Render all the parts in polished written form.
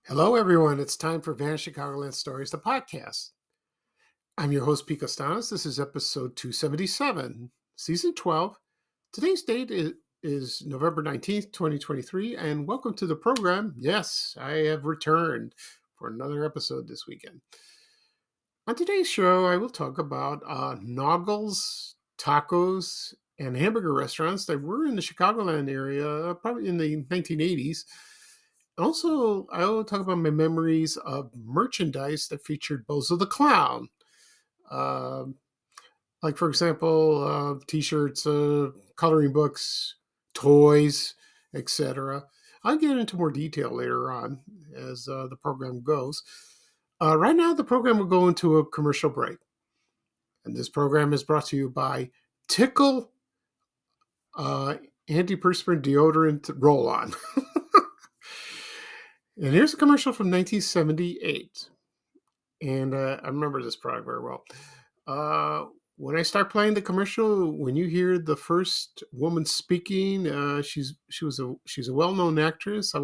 Hello, everyone. It's time for Vanished Chicagoland Stories, the podcast. I'm your host, Pete Costanis. This is episode 277, season 12. Today's date is November 19th, 2023, and welcome to the program. Yes, I have returned for another episode this weekend. On today's show, I will talk about Naugles, tacos, and hamburger restaurants that were in the Chicagoland area, probably in the 1980s. Also, I will talk about my memories of merchandise that featured Bozo the Clown. Like, for example, t-shirts, coloring books, toys, etc. I'll get into more detail later on as the program goes. Right now, the program will go into a commercial break. And this program is brought to you by Tickle Antiperspirant Deodorant Roll-On. And here's a commercial from 1978. And I remember this product very well. When I start playing the commercial, when you hear the first woman speaking, she's a well-known actress. I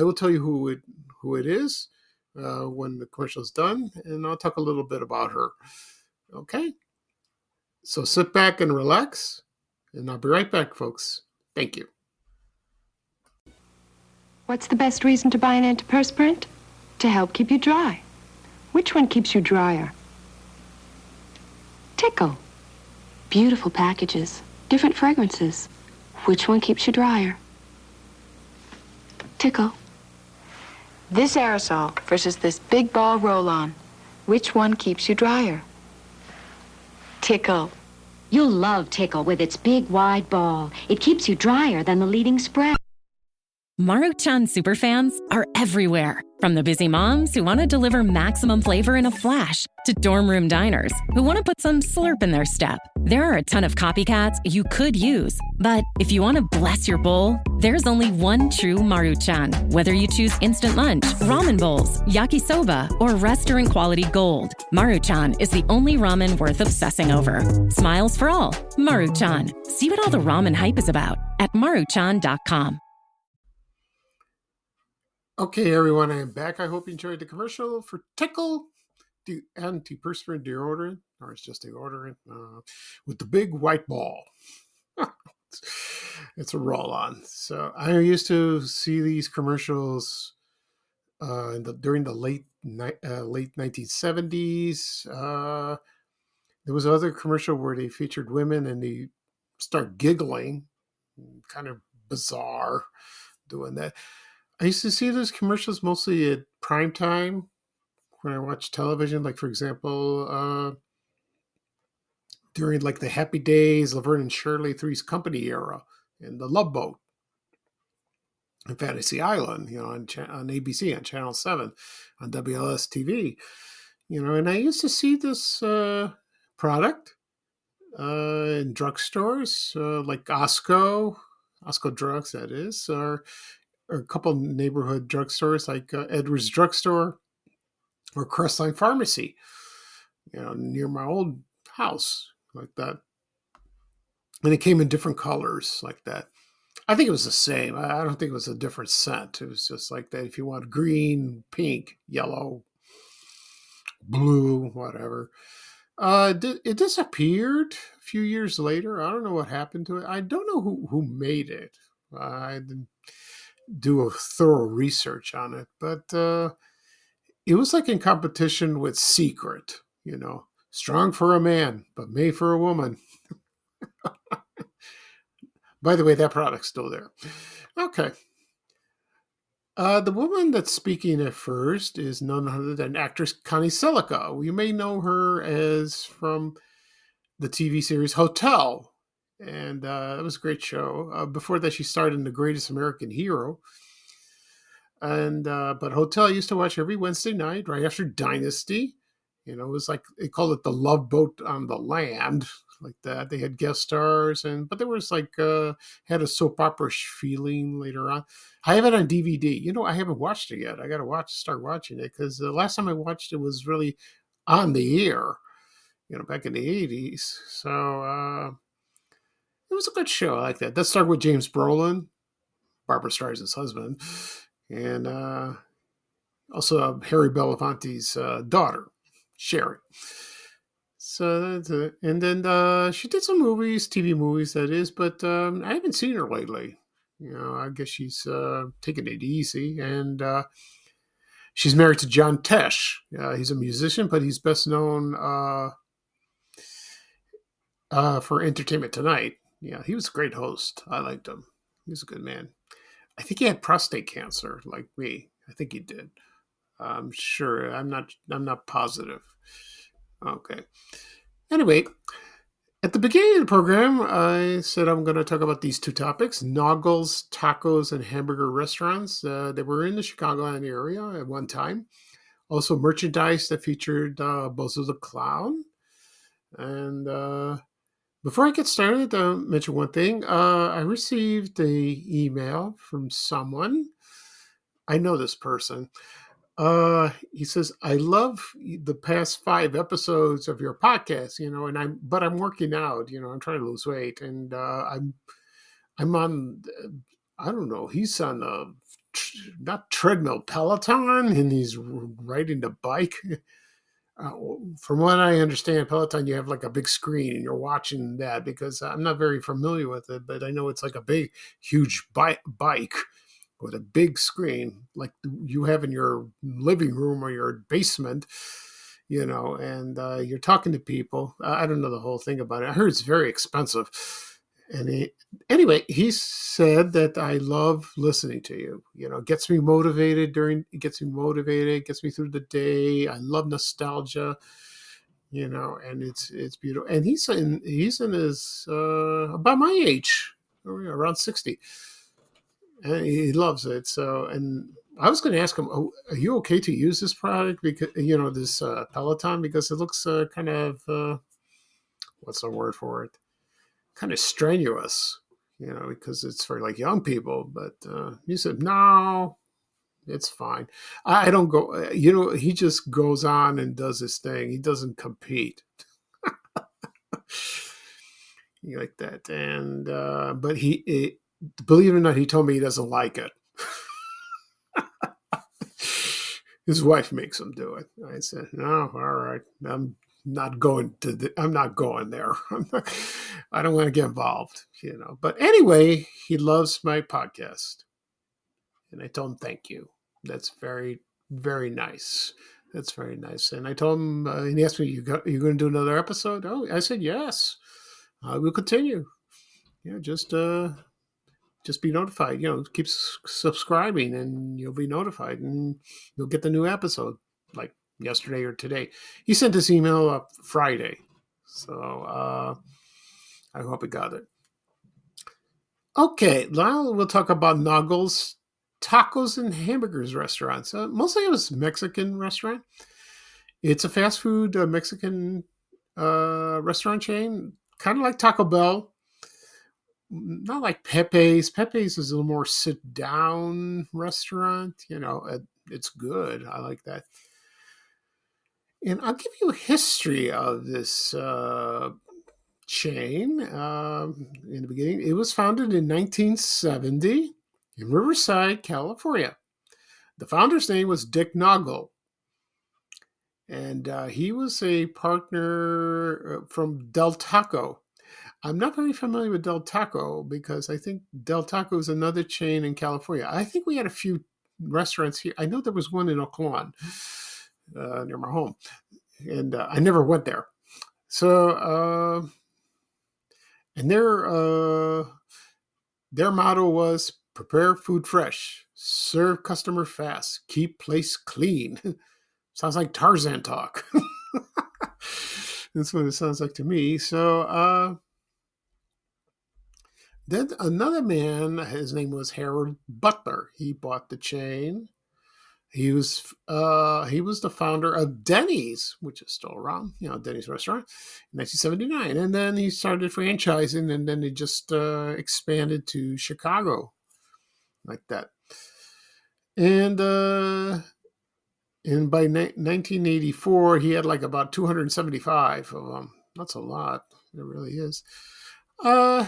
will tell you who it is when the commercial is done, and I'll talk a little bit about her. Okay? So sit back and relax, and I'll be right back, folks. Thank you. What's the best reason to buy an antiperspirant? To help keep you dry. Which one keeps you drier? Tickle. Beautiful packages, different fragrances. Which one keeps you drier? Tickle. This aerosol versus this big ball roll-on. Which one keeps you drier? Tickle. You'll love Tickle with its big, wide ball. It keeps you drier than the leading spray. Maruchan superfans are everywhere. From the busy moms who want to deliver maximum flavor in a flash to dorm room diners who want to put some slurp in their step. There are a ton of copycats you could use. But if you want to bless your bowl, there's only one true Maruchan. Whether you choose instant lunch, ramen bowls, yakisoba, or restaurant quality gold, Maruchan is the only ramen worth obsessing over. Smiles for all. Maruchan. See what all the ramen hype is about at maruchan.com. Okay, everyone, I am back. I hope you enjoyed the commercial for Tickle Antiperspirant Deodorant, or it's just deodorant, with the big white ball. It's a roll-on. So I used to see these commercials during the late 1970s. There was another commercial where they featured women and they start giggling, kind of bizarre doing that. I used to see those commercials mostly at prime time when I watched television. Like, for example, during like the Happy Days, Laverne and Shirley Three's Company era, and the Love Boat, and Fantasy Island, on ABC, on Channel 7, on WLS TV. And I used to see this product in drugstores, like Costco Drugs, that is, or a couple neighborhood drugstores like Edwards Drugstore or Crestline Pharmacy, near my old house, like that. And it came in different colors like that. I think it was the same. I don't think it was a different scent. It was just like that. If you want green, pink, yellow, blue, whatever. It disappeared a few years later. I don't know what happened to it. I don't know who made it. I didn't do a thorough research on it, but it was like in competition with Secret, strong for a man, but made for a woman. By the way, that product's still there. Okay. The woman that's speaking at first is none other than actress Connie Selica. You may know her as from the TV series Hotel. And it was a great show. Before that, she starred in The Greatest American Hero. And but Hotel I used to watch every Wednesday night right after Dynasty. You know, it was like they called it the Love Boat on the Land, like that. They had guest stars, and but there was like had a soap opera feeling later on. I have it on DVD. You know, I haven't watched it yet. I got to start watching it because the last time I watched it was really on the air. You know, back in the '80s. So it was a good show. I like that. That started with James Brolin, Barbara Streisand's husband, and also Harry Belafonte's daughter, Sherry. So that's it. And then she did some movies, TV movies, that is, but I haven't seen her lately. You know, I guess she's taking it easy. And she's married to John Tesh. He's a musician, but he's best known for Entertainment Tonight. Yeah, he was a great host. I liked him. He was a good man. I think he had prostate cancer, like me. I think he did. I'm sure. I'm not. I'm not positive. Okay. Anyway, at the beginning of the program, I said I'm going to talk about these two topics: Naugles tacos and hamburger restaurants. They were in the Chicagoland area at one time. Also, merchandise that featured Bozo the Clown. And before I get started, mention one thing. I received a email from someone. I know this person. He says, I love the past 5 episodes of your podcast, you know, and I'm working out, you know, I'm trying to lose weight, and I'm on, I don't know, he's on a, not treadmill, Peloton, and he's riding the bike. From what I understand, Peloton, you have like a big screen and you're watching that, because I'm not very familiar with it, but I know it's like a big, huge bike with a big screen like you have in your living room or your basement, you know, and you're talking to people. I don't know the whole thing about it. I heard it's very expensive. And anyway, he said that I love listening to you. You know, it gets me motivated, gets me through the day. I love nostalgia, you know, and it's beautiful. And he's in his about my age, around 60. And he loves it. So, and I was going to ask him, oh, are you okay to use this product? Because, you know, this Peloton, because it looks kind of, what's the word for it? Kind of strenuous, you know, because it's for like young people. But he said, no, it's fine. I don't go, you know, he just goes on and does his thing. He doesn't compete. Like that. And, but believe it or not, he told me he doesn't like it. His wife makes him do it. I said, "No, all right. I'm not going I'm not going there. I don't want to get involved, you know." But anyway, he loves my podcast, and I told him thank you. That's very, very nice. That's very nice. And I told him, and he asked me, "You're going to do another episode?" Oh, I said yes. I will continue. Yeah, just be notified. You know, keep subscribing, and you'll be notified, and you'll get the new episode like yesterday or today. He sent this email up Friday, so I hope he got it. Okay, now we'll talk about Naugles tacos and hamburgers restaurants. Mostly it was Mexican restaurant. It's a fast food Mexican restaurant chain, kind of like Taco Bell. Not like Pepe's. Pepe's is a little more sit down restaurant. You know, it's good. I like that. And I'll give you a history of this chain. In the beginning, it was founded in 1970 in Riverside, California. The founder's name was Dick Naugle. And he was a partner from Del Taco. I'm not very familiar with Del Taco because I think Del Taco is another chain in California. I think we had a few restaurants here. I know there was one in Oakland near my home, and I never went there. So, and their motto was prepare food fresh, serve customer fast, keep place clean. Sounds like Tarzan talk. That's what it sounds like to me. So, then another man, his name was Harold Butler. He bought the chain He was the founder of Denny's, which is still around, Denny's restaurant, in 1979, and then he started franchising, and then he just expanded to Chicago like that, and by 1984 he had like about 275 of them. That's a lot. It really is. Uh,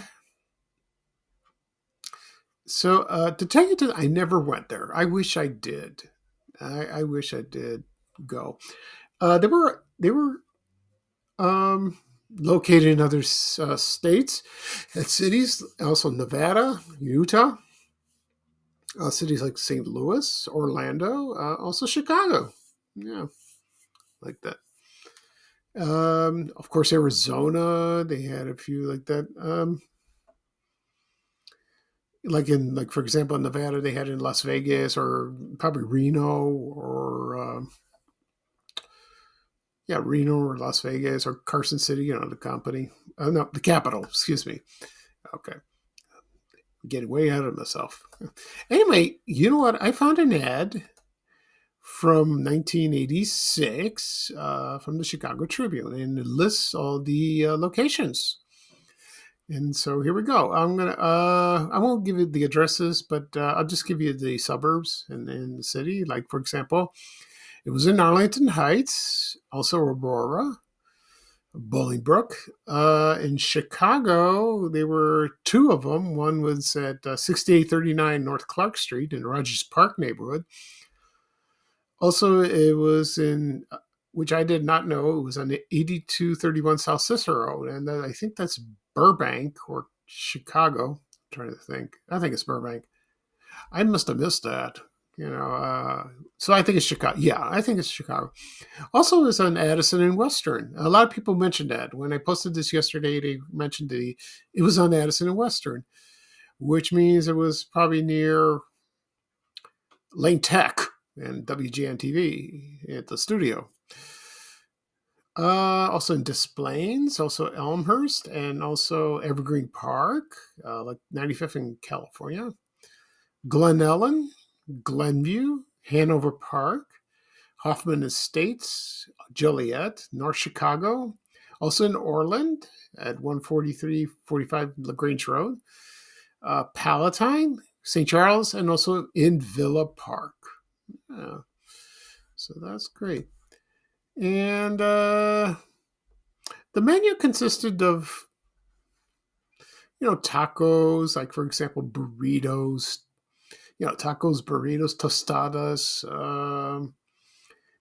to tell you the truth, I never went there. I wish I did. I wish I did go. They were located in other states and cities, also Nevada, Utah, cities like St. Louis, Orlando, also Chicago. Yeah, like that. Of course, Arizona. They had a few like that. Like for example, in Nevada, they had in Las Vegas or probably Reno or Reno or Las Vegas or Carson City. The company. No, the capital. Excuse me. Okay, getting way ahead of myself. Anyway, you know what? I found an ad from 1986 from the Chicago Tribune, and it lists all the locations. And so here we go. I won't give you the addresses, but I'll just give you the suburbs in the city. Like, for example, it was in Arlington Heights, also Aurora, Bolingbrook. In Chicago, there were two of them. One was at 6839 North Clark Street in Rogers Park neighborhood. Also, it was in, which I did not know, it was on the 8231 South Cicero. And I think that's Burbank or Chicago. I'm trying to think. I think it's Burbank. I must have missed that. So I think it's Chicago. Yeah, I think it's Chicago. Also, it's on Addison and Western. A lot of people mentioned that. When I posted this yesterday, they mentioned it was on Addison and Western, which means it was probably near Lane Tech and WGN TV at the studio. Also in Des Plaines, also Elmhurst, and also Evergreen Park, like 95th in California. Glen Ellen, Glenview, Hanover Park, Hoffman Estates, Joliet, North Chicago, also in Orland at 14345 LaGrange Road, Palatine, St. Charles, and also in Villa Park. So that's great. And the menu consisted of, tacos, like, for example, burritos, tacos, burritos, tostadas,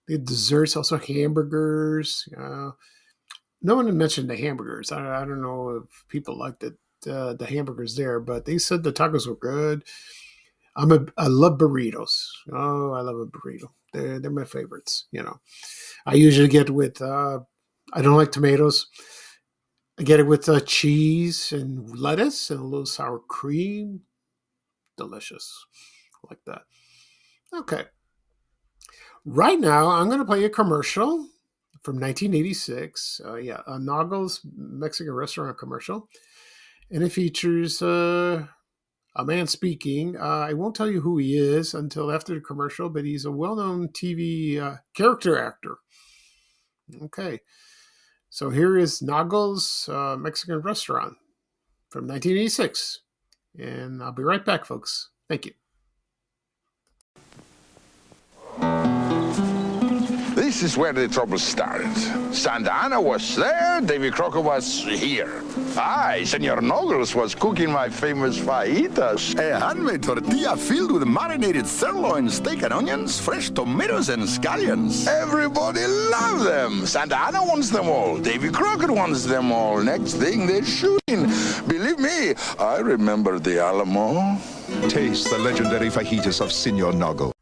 the desserts, also hamburgers. No one mentioned the hamburgers. I don't know if people liked the hamburgers there, but they said the tacos were good. I love burritos. Oh, I love a burrito. They're my favorites. I usually get with. I don't like tomatoes. I get it with cheese and lettuce and a little sour cream. Delicious, like that. Okay. Right now, I'm going to play a commercial from 1986. A Naugles Mexican restaurant commercial, and it features a man speaking. I won't tell you who he is until after the commercial, but he's a well-known TV character actor. Okay, so here is Naugles Mexican restaurant from 1986, and I'll be right back, folks. Thank you. This is where the trouble started. Santa Ana was there, Davy Crocker was here. I, Senor Naugles, was cooking my famous fajitas. A handmade tortilla filled with marinated sirloin, steak and onions, fresh tomatoes and scallions. Everybody loved them. Santa Ana wants them all. Davy Crocker wants them all. Next thing, they're shooting. Believe me, I remember the Alamo. Taste the legendary fajitas of Senor Naugles.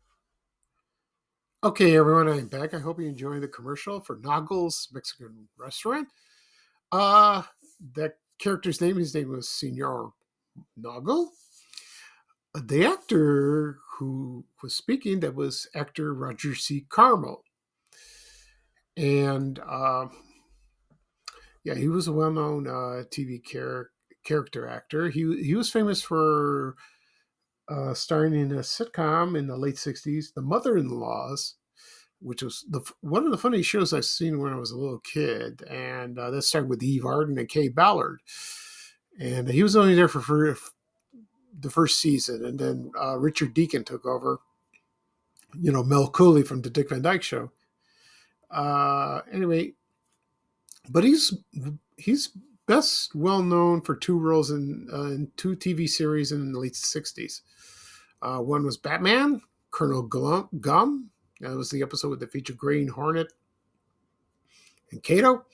Okay, everyone, I'm back. I hope you enjoyed the commercial for Naugles Mexican Restaurant. That character's name, his name was Senor Naugle. The actor who was speaking, that was actor Roger C. Carmel. And he was a well-known TV character actor. He was famous for starring in a sitcom in the late 60s, The Mother-in-Laws, which was one of the funniest shows I've seen when I was a little kid. And that started with Eve Arden and Kay Ballard. And he was only there for the first season. And then Richard Deacon took over, Mel Cooley from the Dick Van Dyke Show. Anyway, but he's best well known for two roles in two TV series in the late 60s. One was Batman, Colonel Gum. That was the episode that featured Green Hornet and Kato.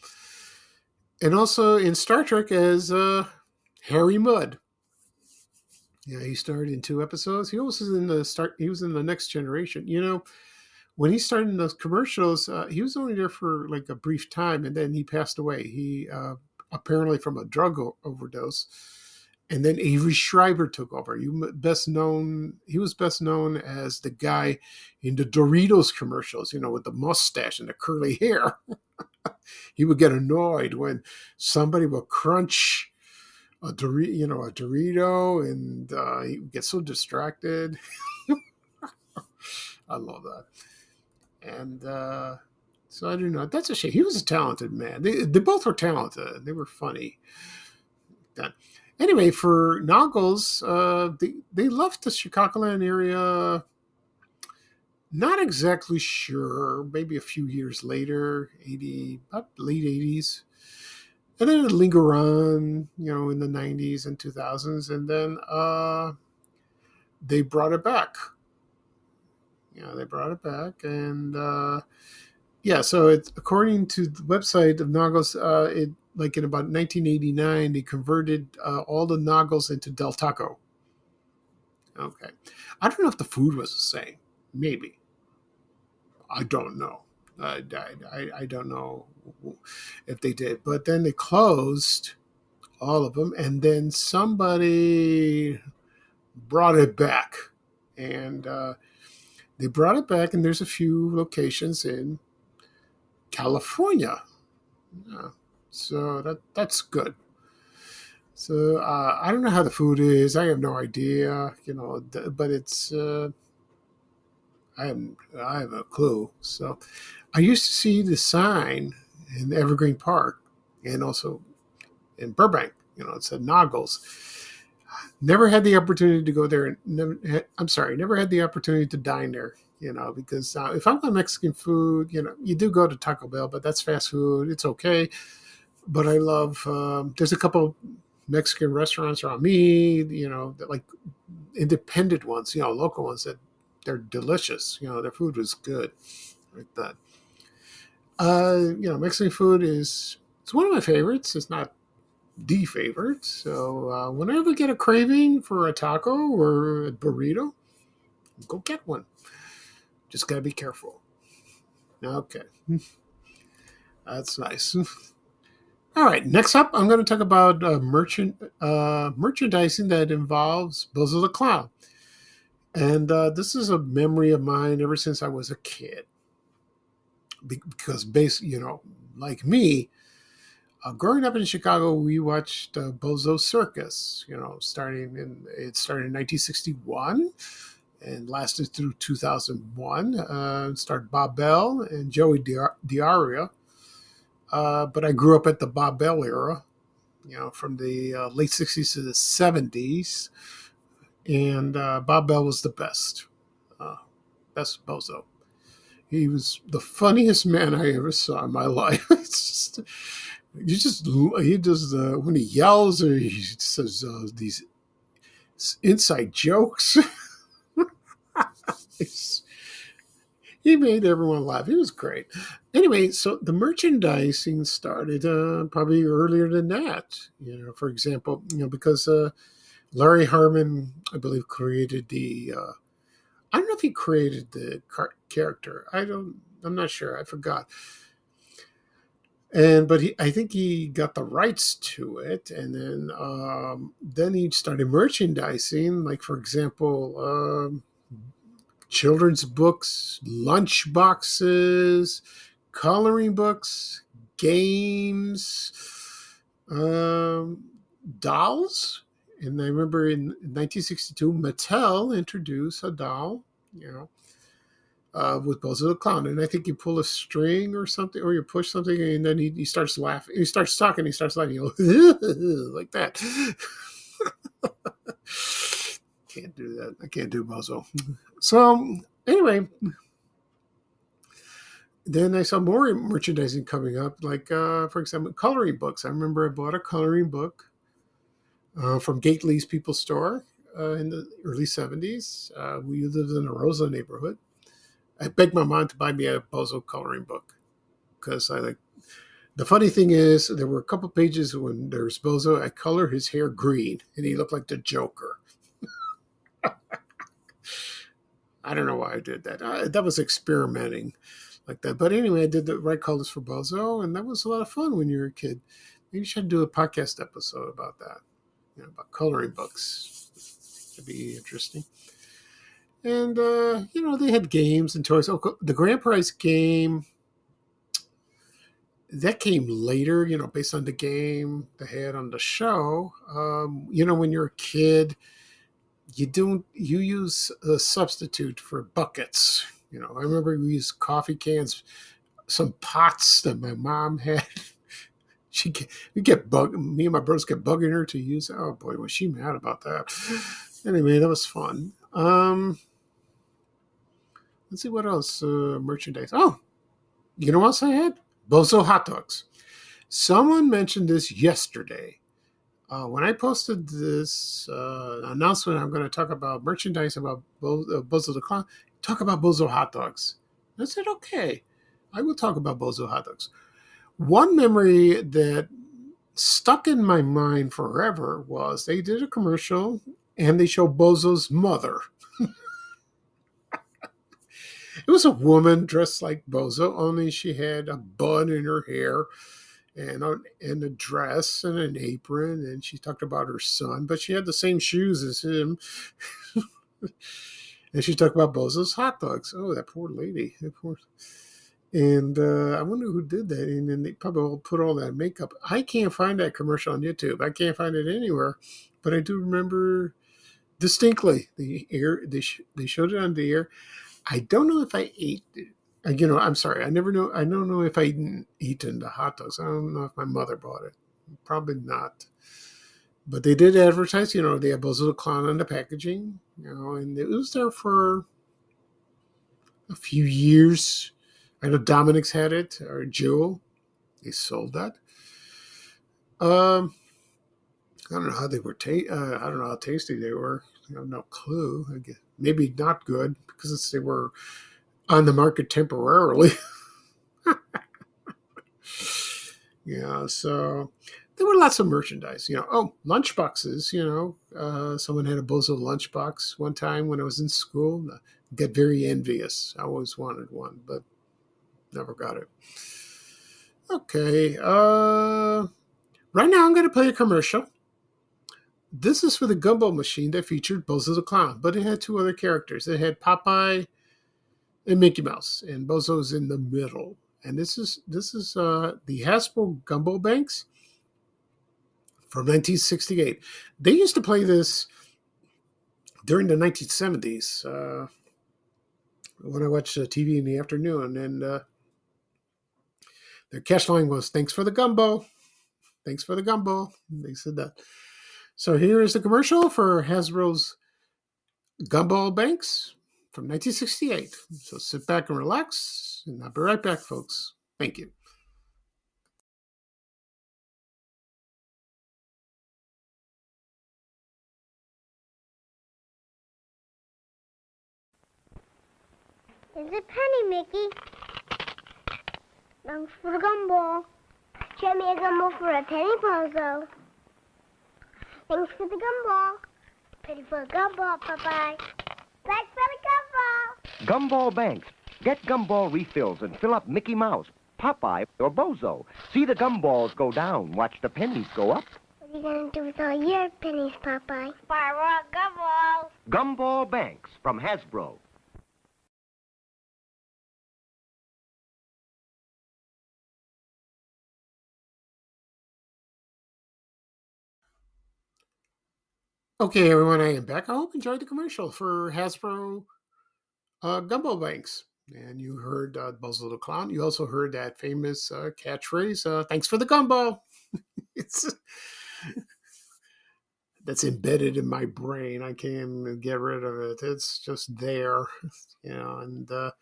And also in Star Trek as Harry Mudd. Yeah, he starred in 2 episodes. He also was he was in the Next Generation. When he started in those commercials, he was only there for like a brief time, and then he passed away. He apparently from a drug overdose, and then Avery Schreiber took over. He was best known as the guy in the Doritos commercials, with the mustache and the curly hair. He would get annoyed when somebody would crunch a Dorito, and he would get so distracted. I love that. And so I don't know. That's a shame. He was a talented man. They both were talented. They were funny. Anyway, for Naugles, they left the Chicagoland area. Not exactly sure. Maybe a few years later, about late 80s. And then it linger on, in the 90s and 2000s. And then they brought it back. They brought it back, and so it's according to the website of Naugles, it like in about 1989 they converted all the Naugles into Del Taco. Okay, I don't know if the food was the same. Maybe, I don't know. I don't know if they did, but then they closed all of them, and then somebody brought it back, and they brought it back, and there's a few locations in California. Yeah. So that's good. So I don't know how the food is. I have no idea, but it's I have a clue. So I used to see the sign in Evergreen Park and also in Burbank. It said Naugles. Never had the opportunity to go there. Never had the opportunity to dine there, because if I'm on Mexican food, you do go to Taco Bell, but that's fast food. It's okay. But I love, there's a couple Mexican restaurants around me, that like independent ones, local ones that they're delicious. Their food was good like that. Mexican food it's one of my favorites. It's not the favorite. So whenever I get a craving for a taco or a burrito, go get one. Just got to be careful. Okay. That's nice. All right. Next up, I'm going to talk about merchandising that involves Bozo the Clown. And this is a memory of mine ever since I was a kid. Because like me, growing up in Chicago, we watched Bozo Circus. It started in 1961 and lasted through 2001. Starred Bob Bell and Joey Diaria. But I grew up at the Bob Bell era, from the late 60s to the 70s. And Bob Bell was the best Bozo. He was the funniest man I ever saw in my life. He does when he yells or he says these inside jokes. He made everyone laugh. He was great. Anyway, so the merchandising started probably earlier than that. For example, because Larry Harmon, I believe, created the. I don't know if he created the character. I'm not sure. I forgot. But I think he got the rights to it, and then he started merchandising. Like, for example, children's books, lunch boxes, coloring books, games, dolls, And I remember in 1962, Mattel introduced a doll, you know, with Bozo the Clown. And I think you pull a string or something, or you push something, and then he starts laughing. He starts talking, he starts laughing, like that. Can't do that. I can't do Bozo. So, anyway, then I saw more merchandising coming up, like, for example, coloring books. I remember I bought a coloring book from Gately's People Store in the early 70s. We lived in a Rosa neighborhood. I begged my mom to buy me a Bozo coloring book because I like. The funny thing is, there were a couple pages when there's Bozo. I color his hair green, and he looked like the Joker. I don't know why I did that. That was experimenting like that. But anyway, I did the right colors for Bozo, and that was a lot of fun when you were a kid. Maybe you should do a podcast episode about that, about coloring books. It'd be interesting. And, they had games and toys. Oh, the Grand Prize game, that came later, based on the game they had on the show. When you're a kid, you use a substitute for buckets. I remember we used coffee cans, some pots that my mom had. Me and my brothers kept bugging her to use. Oh boy, was she mad about that. Anyway, that was fun. Let's see what else. Merchandise. Oh, you know what else I had? Bozo hot dogs. Someone mentioned this yesterday. When I posted this announcement, I'm going to talk about merchandise about Bozo the Clown. Talk about Bozo hot dogs. I said, okay, I will talk about Bozo hot dogs. One memory that stuck in my mind forever was they did a commercial and they showed Bozo's mother. It was a woman dressed like Bozo, only she had a bun in her hair and a dress and an apron, and she talked about her son, but she had the same shoes as him. And she talked about Bozo's hot dogs. Oh, that poor lady. And I wonder who did that. And then they probably all put all that makeup. I can't find that commercial on YouTube. I can't find it anywhere. But I do remember distinctly the air. They showed it on the air. I don't know if I ate it. I'm sorry. I never know. I don't know if I eaten the hot dogs. I don't know if my mother bought it. Probably not. But they did advertise. They had Bozo the Clown on the packaging. And it was there for a few years. I know Dominic's had it, or Jewel. They sold that. I don't know how they were. I don't know how tasty they were. I have no clue. I guess maybe not good because they were on the market temporarily. So there were lots of merchandise. Lunch boxes. Someone had a Bozo lunchbox one time when I was in school. I got very envious. I always wanted one, but never got it. Okay. Right now I'm going to play a commercial. This is for the gumball machine that featured Bozo the Clown, but it had two other characters. It had Popeye and Mickey Mouse, and Bozo's in the middle. And this is the Hasbro Gumball Banks from 1968. They used to play this during the 1970s when I watched TV in the afternoon, and their cash line was "Thanks for the gumball, thanks for the gumball." They said that. So here is the commercial for Hasbro's Gumball Banks from 1968. So sit back and relax, and I'll be right back, folks. Thank you. Here's a penny, Mickey. Thanks for the gumball. Get me a gumball for a penny, Bozo. Thanks for the gumball. Penny for the gumball, Popeye. Thanks for the gumball. Gumball Banks. Get gumball refills and fill up Mickey Mouse, Popeye, or Bozo. See the gumballs go down. Watch the pennies go up. What are you going to do with all your pennies, Popeye? Buy more gumballs. Gumball Banks from Hasbro. Okay, everyone, I am back. I hope you enjoyed the commercial for Hasbro Gumball Banks. And you heard Bozo the Clown. You also heard that famous catchphrase, thanks for the gumball. It's That's embedded in my brain. I can't even get rid of it. It's just there, and that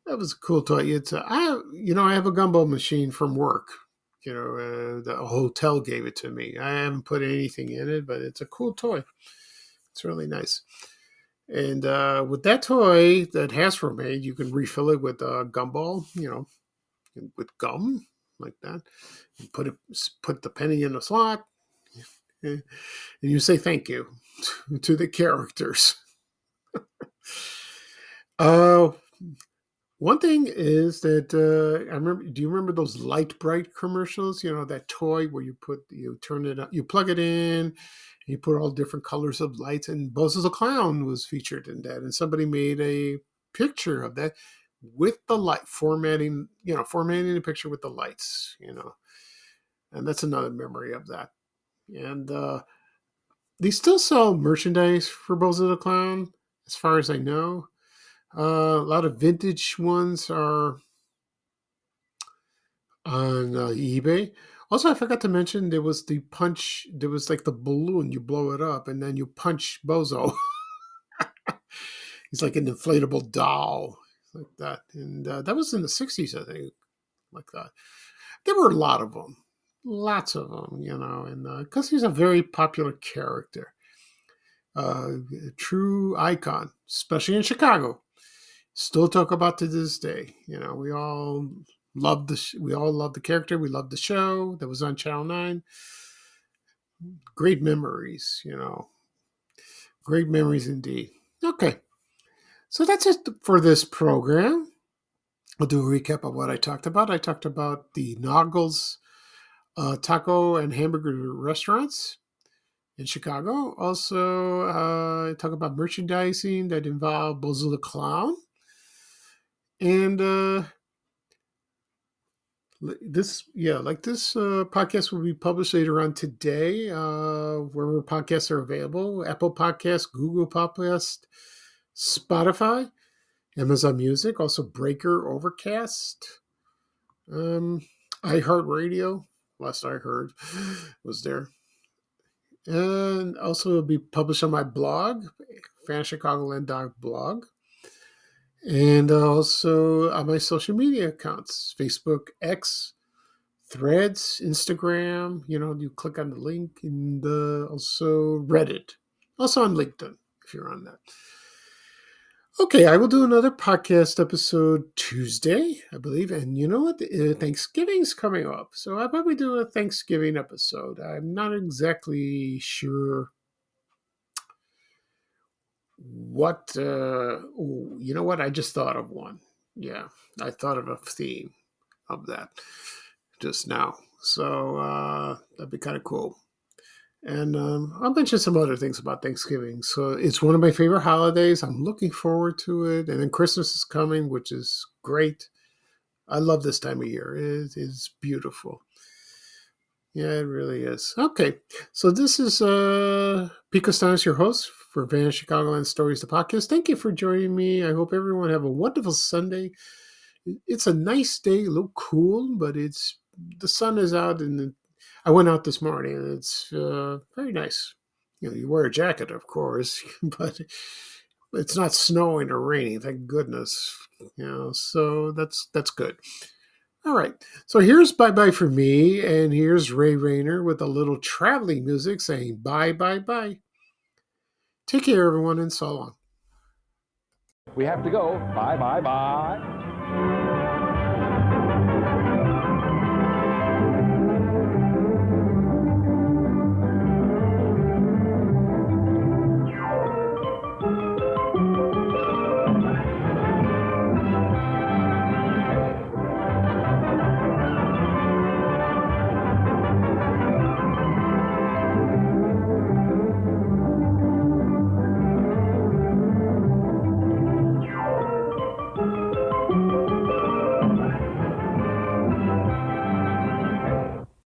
was a cool toy. I have a gumball machine from work. The hotel gave it to me. I haven't put anything in it, but it's a cool toy. It's really nice. And with that toy that Hasbro made, you can refill it with a gumball, with gum like that. And put the penny in the slot, and you say thank you to the characters. Uh, One thing is that I remember. Do you remember those Light Bright commercials? That toy where you turn it up, you plug it in, and you put all different colors of lights. And Bozo the Clown was featured in that, and somebody made a picture of that with the light formatting the picture with the lights. And that's another memory of that. And they still sell merchandise for Bozo the Clown, as far as I know. A lot of vintage ones are on eBay. Also, I forgot to mention there was the punch. There was like the balloon. You blow it up, and then you punch Bozo. He's like an inflatable doll, like that. And that was in the '60s, I think, like that. There were a lot of them, lots of them, and because he's a very popular character, a true icon, especially in Chicago. Still talk about to this day. We all we all love the character. We love the show that was on Channel 9. Great memories, great memories indeed. Okay, so that's it for this program. I'll do a recap of what I talked about. I talked about the Naugles taco and hamburger restaurants in Chicago. Also, I talk about merchandising that involved Bozo the Clown. And this podcast will be published later on today, wherever podcasts are available: Apple Podcasts, Google Podcast, Spotify, Amazon Music, also Breaker, Overcast, iHeartRadio. Last I heard was there. And also it'll be published on my blog, FanChicagoland blog. And also on my social media accounts: Facebook, X, Threads, Instagram. You click on the link, and also Reddit. Also on LinkedIn, if you're on that. Okay, I will do another podcast episode Tuesday, I believe. And you know what? Thanksgiving's coming up. So I'll probably do a Thanksgiving episode. I'm not exactly sure what. You know what? I just thought of one. Yeah, I thought of a theme of that just now. So that'd be kind of cool. And I'll mention some other things about Thanksgiving. So it's one of my favorite holidays. I'm looking forward to it. And then Christmas is coming, which is great. I love this time of year. It is beautiful. Yeah, it really is. Okay. So this is Pico Stanis, your host for Van Chicagoland Stories, the podcast. Thank you for joining me. I hope everyone have a wonderful Sunday. It's a nice day, a little cool, but the sun is out, and I went out this morning, and it's very nice. You wear a jacket, of course, but it's not snowing or raining, thank goodness. So that's good. All right, so here's bye bye for me, and here's Ray Rayner with a little traveling music saying bye bye bye. Take care, everyone, and so long. We have to go. Bye, bye, bye.